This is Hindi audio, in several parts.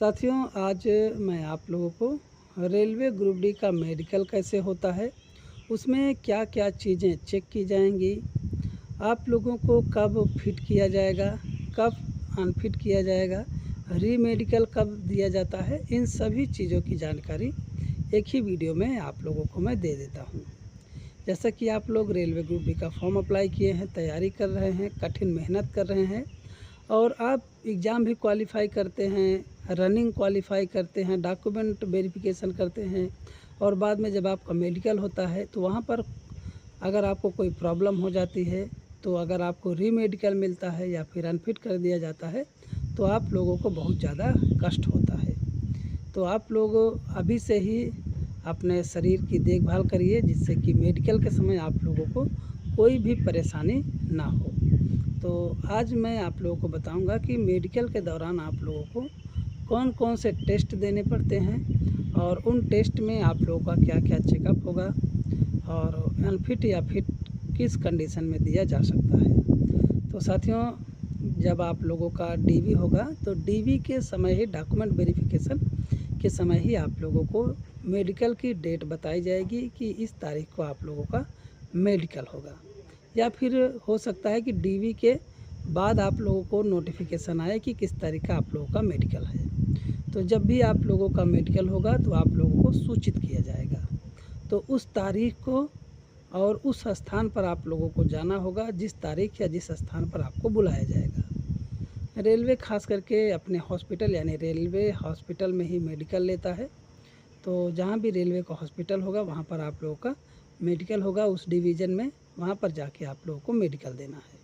साथियों, आज मैं आप लोगों को रेलवे ग्रुप डी का मेडिकल कैसे होता है, उसमें क्या क्या चीज़ें चेक की जाएंगी, आप लोगों को कब फिट किया जाएगा, कब अनफिट किया जाएगा, री मेडिकल कब दिया जाता है, इन सभी चीज़ों की जानकारी एक ही वीडियो में आप लोगों को मैं दे देता हूँ। जैसा कि आप लोग रेलवे ग्रुप डी का फॉर्म अप्लाई किए हैं, तैयारी कर रहे हैं, कठिन मेहनत कर रहे हैं और आप एग्ज़ाम भी क्वालिफ़ाई करते हैं, रनिंग क्वालिफ़ाई करते हैं, डॉक्यूमेंट वेरिफिकेशन करते हैं और बाद में जब आपका मेडिकल होता है तो वहाँ पर अगर आपको कोई प्रॉब्लम हो जाती है, तो अगर आपको री मेडिकल मिलता है या फिर अनफिट कर दिया जाता है तो आप लोगों को बहुत ज़्यादा कष्ट होता है। तो आप लोग अभी से ही अपने शरीर की देखभाल करिए, जिससे कि मेडिकल के समय आप लोगों को कोई भी परेशानी ना हो। तो आज मैं आप लोगों को बताऊंगा कि मेडिकल के दौरान आप लोगों को कौन कौन से टेस्ट देने पड़ते हैं और उन टेस्ट में आप लोगों का क्या क्या चेकअप होगा और अनफिट या फिट किस कंडीशन में दिया जा सकता है। तो साथियों, जब आप लोगों का डीवी होगा तो डीवी के समय ही, डॉक्यूमेंट वेरिफिकेशन के समय ही आप लोगों को मेडिकल की डेट बताई जाएगी कि इस तारीख को आप लोगों का मेडिकल होगा, या फिर हो सकता है कि डीवी के बाद आप लोगों को नोटिफिकेशन आए कि किस तारीख का आप लोगों का मेडिकल है। तो जब भी आप लोगों का मेडिकल होगा तो आप लोगों को सूचित किया जाएगा। तो उस तारीख को और उस स्थान पर आप लोगों को जाना होगा जिस तारीख या जिस स्थान पर आपको बुलाया जाएगा। रेलवे खास करके अपने हॉस्पिटल यानी रेलवे हॉस्पिटल में ही मेडिकल लेता है। तो जहाँ भी रेलवे का हॉस्पिटल होगा वहाँ पर आप लोगों का मेडिकल होगा, उस डिवीज़न में, वहाँ पर जाके आप लोगों को मेडिकल देना है।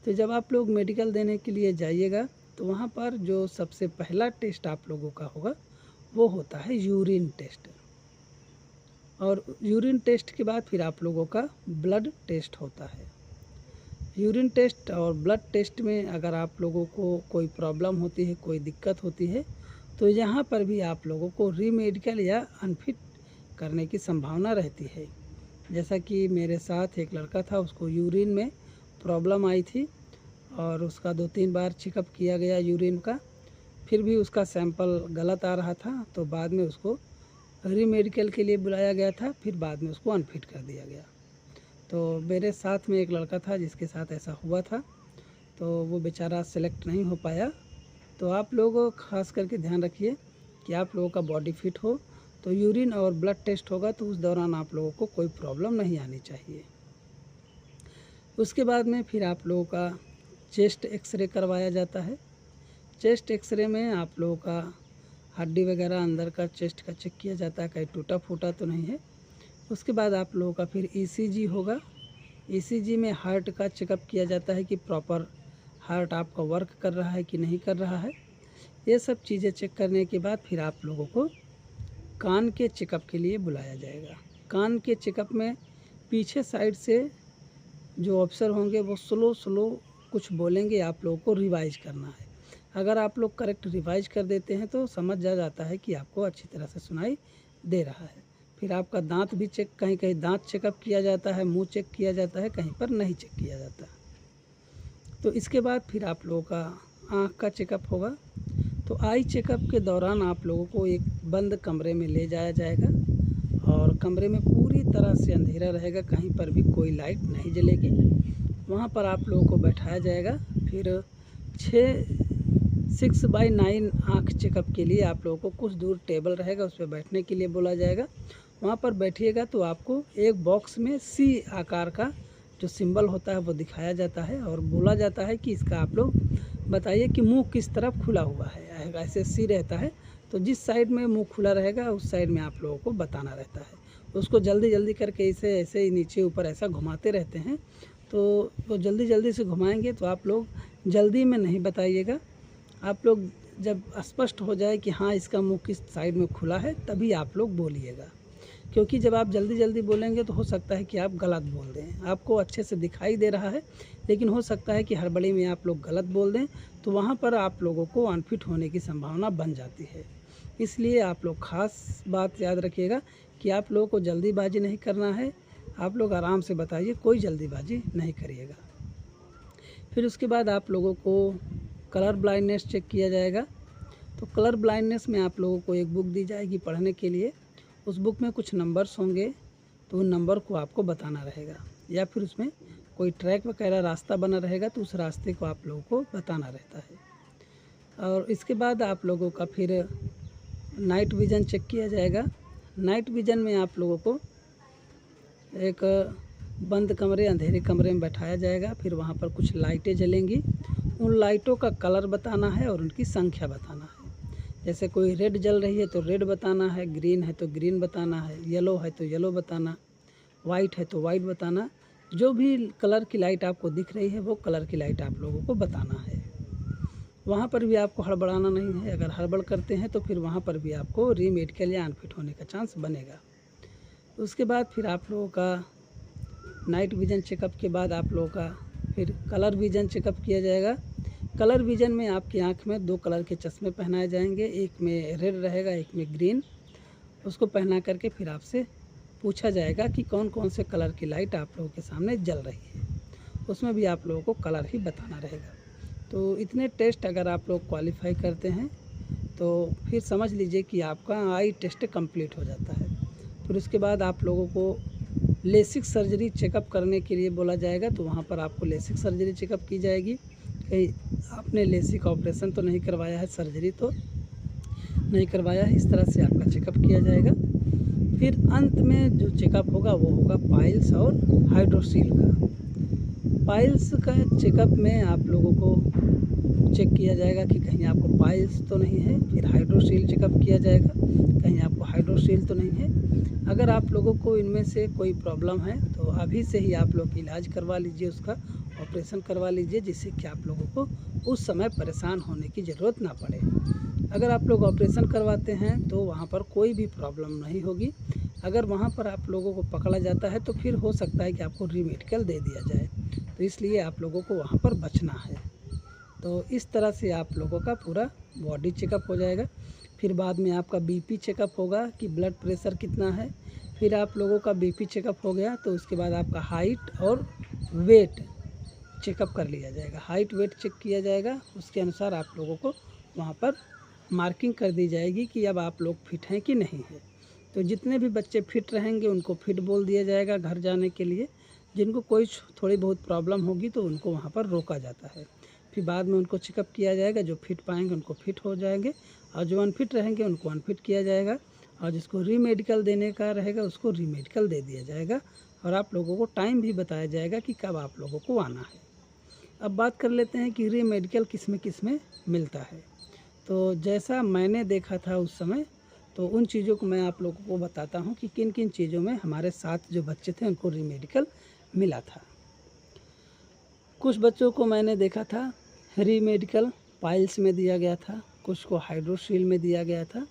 तो जब आप लोग मेडिकल देने के लिए जाइएगा तो वहाँ पर जो सबसे पहला टेस्ट आप लोगों का होगा वो होता है यूरिन टेस्ट, और यूरिन टेस्ट के बाद फिर आप लोगों का ब्लड टेस्ट होता है। यूरिन टेस्ट और ब्लड टेस्ट में अगर आप लोगों को कोई प्रॉब्लम होती है, कोई दिक्कत होती है, तो यहाँ पर भी आप लोगों को री मेडिकल या अनफिट करने की संभावना रहती है। जैसा कि मेरे साथ एक लड़का था, उसको यूरिन में प्रॉब्लम आई थी और उसका 2-3 बार चेकअप किया गया यूरिन का, फिर भी उसका सैंपल गलत आ रहा था। तो बाद में उसको री मेडिकल के लिए बुलाया गया था, फिर बाद में उसको अनफिट कर दिया गया। तो मेरे साथ में एक लड़का था जिसके साथ ऐसा हुआ था, तो वो बेचारा सेलेक्ट नहीं हो पाया। तो आप लोग खास करके ध्यान रखिए कि आप लोगों का बॉडी फिट हो। तो यूरिन और ब्लड टेस्ट होगा तो उस दौरान आप लोगों को कोई प्रॉब्लम नहीं आनी चाहिए। उसके बाद में फिर आप लोगों का चेस्ट एक्सरे करवाया जाता है। चेस्ट एक्सरे में आप लोगों का हड्डी वगैरह अंदर का चेस्ट का चेक किया जाता है, कहीं टूटा फूटा तो नहीं है। उसके बाद आप लोगों का फिर ईसीजी होगा। ईसीजी में हार्ट का चेकअप किया जाता है कि प्रॉपर हार्ट आपका वर्क कर रहा है कि नहीं कर रहा है। ये सब चीज़ें चेक करने के बाद फिर आप लोगों को कान के चेकअप के लिए बुलाया जाएगा। कान के चेकअप में पीछे साइड से जो ऑफिसर होंगे वो स्लो कुछ बोलेंगे, आप लोगों को रिवाइज करना है। अगर आप लोग करेक्ट रिवाइज कर देते हैं तो समझ जा जाता है कि आपको अच्छी तरह से सुनाई दे रहा है। फिर आपका दांत भी चेक, कहीं कहीं दांत चेकअप किया जाता है, मुंह चेक किया जाता है, कहीं पर नहीं चेक किया जाता। तो इसके बाद फिर आप लोगों का आँख का चेकअप होगा। तो आई चेकअप के दौरान आप लोगों को एक बंद कमरे में ले जाया जाएगा और कमरे में पूरी तरह से अंधेरा रहेगा, कहीं पर भी कोई लाइट नहीं जलेगी। वहाँ पर आप लोगों को बैठाया जाएगा। फिर 6x9 आँख चेकअप के लिए आप लोगों को कुछ दूर टेबल रहेगा, उस पर बैठने के लिए बोला जाएगा। वहाँ पर बैठिएगा तो आपको एक बॉक्स में सी आकार का जो सिंबल होता है वो दिखाया जाता है और बोला जाता है कि इसका आप लोग बताइए कि मुंह किस तरफ खुला हुआ है। ऐसे सी रहता है तो जिस साइड में मुंह खुला रहेगा उस साइड में आप लोगों को बताना रहता है। उसको जल्दी जल्दी करके इसे ऐसे ही नीचे ऊपर ऐसा घुमाते रहते हैं। तो वो जल्दी जल्दी से घुमाएंगे तो आप लोग जल्दी में नहीं बताइएगा। आप लोग जब स्पष्ट हो जाए कि हाँ इसका मुंह किस साइड में खुला है तभी आप लोग बोलिएगा, क्योंकि जब आप जल्दी जल्दी बोलेंगे तो हो सकता है कि आप गलत बोल दें। आपको अच्छे से दिखाई दे रहा है लेकिन हो सकता है कि हड़बड़ी में आप लोग गलत बोल दें, तो वहाँ पर आप लोगों को अनफिट होने की संभावना बन जाती है। इसलिए आप लोग खास बात याद रखिएगा कि आप लोगों को जल्दीबाजी नहीं करना है। आप लोग आराम से बताइए, कोई जल्दीबाजी नहीं करिएगा। फिर उसके बाद आप लोगों को कलर ब्लाइंडनेस चेक किया जाएगा। तो कलर ब्लाइंडनेस में आप लोगों को एक बुक दी जाएगी पढ़ने के लिए। उस बुक में कुछ नंबर्स होंगे, तो उन नंबर को आपको बताना रहेगा, या फिर उसमें कोई ट्रैक वगैरह रास्ता बना रहेगा तो उस रास्ते को आप लोगों को बताना रहता है। और इसके बाद आप लोगों का फिर नाइट विज़न चेक किया जाएगा। नाइट विज़न में आप लोगों को एक बंद कमरे, अंधेरे कमरे में बैठाया जाएगा। फिर वहाँ पर कुछ लाइटें जलेंगी, उन लाइटों का कलर बताना है और उनकी संख्या बताना है। जैसे कोई रेड जल रही है तो रेड बताना है, ग्रीन है तो ग्रीन बताना है, येलो है तो येलो बताना, वाइट है तो वाइट बताना। जो भी कलर की लाइट आपको दिख रही है वो कलर की लाइट आप लोगों को बताना है। वहाँ पर भी आपको हड़बड़ाना नहीं है। अगर हड़बड़ करते हैं तो फिर वहाँ पर भी आपको रीमेडिकल या अनफिट होने का चांस बनेगा। उसके बाद फिर आप लोगों का नाइट विज़न चेकअप के बाद आप लोगों का फिर कलर विज़न चेकअप किया जाएगा। कलर विज़न में आपकी आँख में 2 कलर के चश्मे पहनाए जाएंगे, एक में रेड रहेगा, एक में ग्रीन। उसको पहना करके फिर आपसे पूछा जाएगा कि कौन कौन से कलर की लाइट आप लोगों के सामने जल रही है। उसमें भी आप लोगों को कलर ही बताना रहेगा। तो इतने टेस्ट अगर आप लोग क्वालिफाई करते हैं तो फिर समझ लीजिए कि आपका आई टेस्ट कंप्लीट हो जाता है। फिर उसके बाद आप लोगों को लेसिक सर्जरी चेकअप करने के लिए बोला जाएगा, तो वहाँ पर आपको लेसिक सर्जरी चेकअप की जाएगी। कहीं आपने लेसिक ऑपरेशन तो नहीं करवाया है, सर्जरी तो नहीं करवाया है, इस तरह से आपका चेकअप किया जाएगा। फिर अंत में जो चेकअप होगा वो होगा पाइल्स और हाइड्रोसील का। पाइल्स का चेकअप में आप लोगों को चेक किया जाएगा कि कहीं आपको पाइल्स तो नहीं है। फिर हाइड्रोसील चेकअप किया जाएगा, कहीं आपको हाइड्रोसील तो नहीं है। अगर आप लोगों को इनमें से कोई प्रॉब्लम है तो अभी से ही आप लोग इलाज करवा लीजिए, उसका ऑपरेशन करवा लीजिए, जिससे कि आप लोगों को उस समय परेशान होने की ज़रूरत ना पड़े। अगर आप लोग ऑपरेशन करवाते हैं तो वहाँ पर कोई भी प्रॉब्लम नहीं होगी। अगर वहाँ पर आप लोगों को पकड़ा जाता है तो फिर हो सकता है कि आपको रीमेडिकल दे दिया जाए, तो इसलिए आप लोगों को वहाँ पर बचना है। तो इस तरह से आप लोगों का पूरा बॉडी चेकअप हो जाएगा। फिर बाद में आपका बीपी चेकअप होगा कि ब्लड प्रेशर कितना है। फिर आप लोगों का बीपी चेकअप हो गया तो उसके बाद आपका हाइट और वेट चेकअप कर लिया जाएगा। हाइट वेट चेक किया जाएगा, उसके अनुसार आप लोगों को वहाँ पर मार्किंग कर दी जाएगी कि अब आप लोग फिट हैं कि नहीं है। तो जितने भी बच्चे फिट रहेंगे उनको फिट बोल दिया जाएगा घर जाने के लिए। जिनको कोई थोड़ी बहुत प्रॉब्लम होगी तो उनको वहाँ पर रोका जाता है। फिर बाद में उनको चेकअप किया जाएगा, जो फिट पाएंगे उनको फिट हो जाएंगे और जो अनफिट रहेंगे उनको अनफिट किया जाएगा, और जिसको रीमेडिकल देने का रहेगा उसको रीमेडिकल दे दिया जाएगा। और आप लोगों को टाइम भी बताया जाएगा कि कब आप लोगों को आना है। अब बात कर लेते हैं कि रीमेडिकल किस में मिलता है। तो जैसा मैंने देखा था उस समय, तो उन चीज़ों को मैं आप लोगों को बताता हूँ कि किन किन चीज़ों में हमारे साथ जो बच्चे थे उनको रीमेडिकल मिला था। कुछ बच्चों को मैंने देखा था रीमेडिकल पाइल्स में दिया गया था, कुछ को हाइड्रोसील में दिया गया था,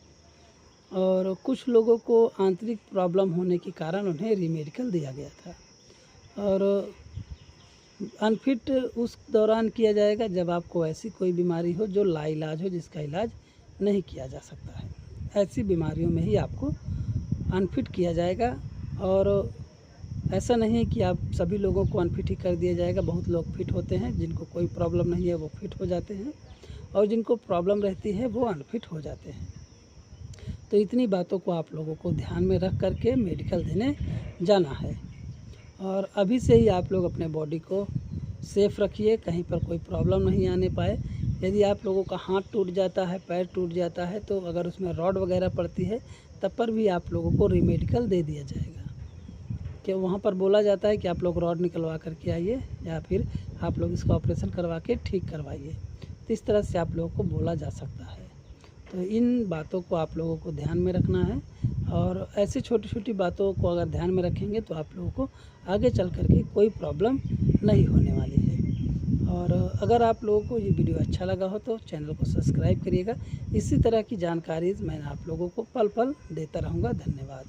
और कुछ लोगों को आंतरिक प्रॉब्लम होने के कारण उन्हें रीमेडिकल दिया गया था। और अनफिट उस दौरान किया जाएगा जब आपको ऐसी कोई बीमारी हो जो लाइलाज हो, जिसका इलाज नहीं किया जा सकता है। ऐसी बीमारियों में ही आपको अनफिट किया जाएगा। और ऐसा नहीं है कि आप सभी लोगों को अनफिट ही कर दिया जाएगा। बहुत लोग फिट होते हैं, जिनको कोई प्रॉब्लम नहीं है वो फिट हो जाते हैं, और जिनको प्रॉब्लम रहती है वो अनफिट हो जाते हैं। तो इतनी बातों को आप लोगों को ध्यान में रख करके मेडिकल देने जाना है। और अभी से ही आप लोग अपने बॉडी को सेफ़ रखिए, कहीं पर कोई प्रॉब्लम नहीं आने पाए। यदि आप लोगों का हाथ टूट जाता है, पैर टूट जाता है, तो अगर उसमें रॉड वगैरह पड़ती है तब पर भी आप लोगों को रीमेडिकल दे दिया जाएगा। कि वहाँ पर बोला जाता है कि आप लोग रॉड निकलवा करके आइए, या फिर आप लोग इसका ऑपरेशन करवा के ठीक करवाइए। तो इस तरह से आप लोगों को बोला जा सकता है। तो इन बातों को आप लोगों को ध्यान में रखना है, और ऐसी छोटी छोटी बातों को अगर ध्यान में रखेंगे तो आप लोगों को आगे चल कर के कोई प्रॉब्लम नहीं होने वाली है। और अगर आप लोगों को ये वीडियो अच्छा लगा हो तो चैनल को सब्सक्राइब करिएगा। इसी तरह की जानकारी मैं आप लोगों को पल पल देता रहूँगा। धन्यवाद।